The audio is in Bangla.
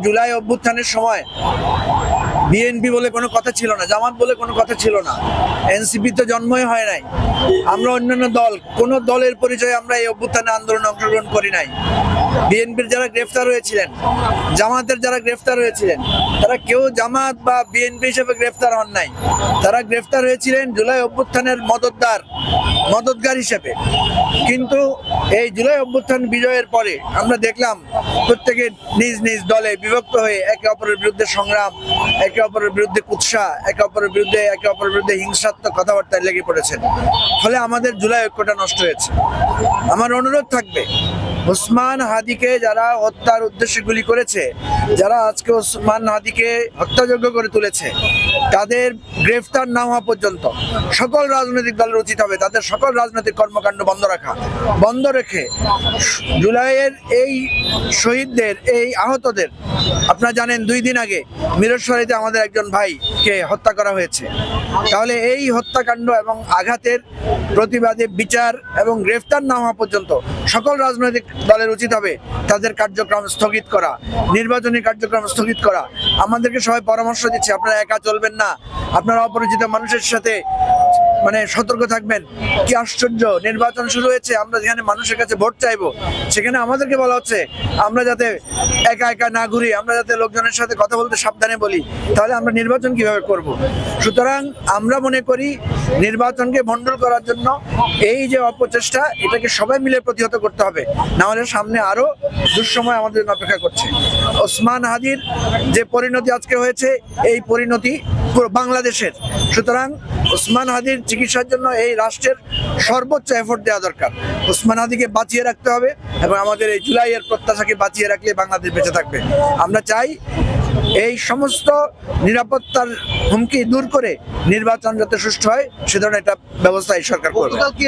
জুলাই অভ্যুত্থানের সময় বিএনপি বলে কোনো কথা ছিল না, জামাত বলে কোনো কথা ছিল না, এনসিপি তো জন্মই হয় নাই, আমরা অন্যান্য দল, কোনো দলের পরিচয়ে আমরা এই অভ্যুত্থানে আন্দোলনে অংশগ্রহণ করি নাই। বিএনপির যারা গ্রেফতার হয়েছিলেন, জামাতের যারা গ্রেফতার হয়েছিলেন, তারা কেউ জামাত বা বিএনপি হিসেবে গ্রেফতার হন নাই, তারা গ্রেফতার হয়েছিলেন জুলাই অভ্যুত্থানের মদতগার হিসেবে। কিন্তু এই জুলাই অভ্যুত্থান বিজয়ের পরে আমরা দেখলাম প্রত্যেকে নিজ নিজ দলে বিভক্ত হয়ে একে অপরের বিরুদ্ধে সংগ্রাম, একে অপরের বিরুদ্ধে কুৎসা, একে অপরের বিরুদ্ধে হিংসাত্মক কথাবার্তায় লেগে পড়েছেন। ফলে আমাদের জুলাই ঐক্যটা নষ্ট হয়েছে। আমার অনুরোধ থাকবে, ওসমান হাদিকে যারা হত্যার উদ্দেশ্যে গুলি করেছে, যারা আজকে ওসমান হাদিকে হত্যাযোগ্য করে তুলেছে, তাদের গ্রেফতার না হওয়া পর্যন্ত সকল রাজনৈতিক দলের উচিত হবে তাদের সকল রাজনৈতিক কর্মকাণ্ড বন্ধ রেখে জুলাইয়ের এই শহীদদের, এই আহতদের, আপনারা জানেন 2 দিন আগে মিরসরাইতে আমাদের একজন ভাইকে হত্যা করা হয়েছে। তাহলে এই হত্যাকাণ্ড এবং আঘাতের প্রতিবাদে বিচার এবং গ্রেফতার না হওয়া পর্যন্ত সকল রাজনৈতিক দলের উচিত হবে তাদের কার্যক্রম স্থগিত করা, নির্বাচনী কার্যক্রম স্থগিত করা। আমাদেরকে সবাই পরামর্শ দিচ্ছে, আপনারা একা চলবেন না, আপনারা অপরিচিত মানুষের সাথে সতর্ক থাকবেন। কি আশ্চর্য, নির্বাচন শুরু হয়েছে, আমরা যেখানে মানুষের কাছে ভোট চাইবো সেখানে আমাদেরকে বলা হচ্ছে আমরা যাতে একা একা না ঘুরি, আমরা যাতে লোকজনের সাথে কথা বলতে সাবধানে বলি, তাহলে আমরা নির্বাচন কিভাবে করব? সুতরাং আমরা মনে করি নির্বাচনকে ভণ্ডুল করার জন্য এই যে অপচেষ্টা, এটাকে সবাই মিলে প্রতিহত করতে হবে, না হলে সামনে আরো দুঃসময় আমাদের অপেক্ষা করছে। ওসমান হাদির যে পরিণতি আজকে হয়েছে, এই পরিণতি পুরো বাংলাদেশের। সুতরাং ওসমান হাদির চিকিৎসার জন্য এই রাষ্ট্রের সর্বোচ্চ এফোর্ট দেওয়া দরকার। ওসমান হাদিকে বাঁচিয়ে রাখতে হবে এবং আমাদের এই জুলাইয়ের প্রত্যাশাকে বাঁচিয়ে রাখলে বাংলাদেশ বেঁচে থাকবে। আমরা চাই এই সমস্ত নিরাপত্তার হুমকি দূর করে নির্বাচন যাতে সুষ্ঠু হয়, সে ধরনের একটা ব্যবস্থা এই সরকার করবে।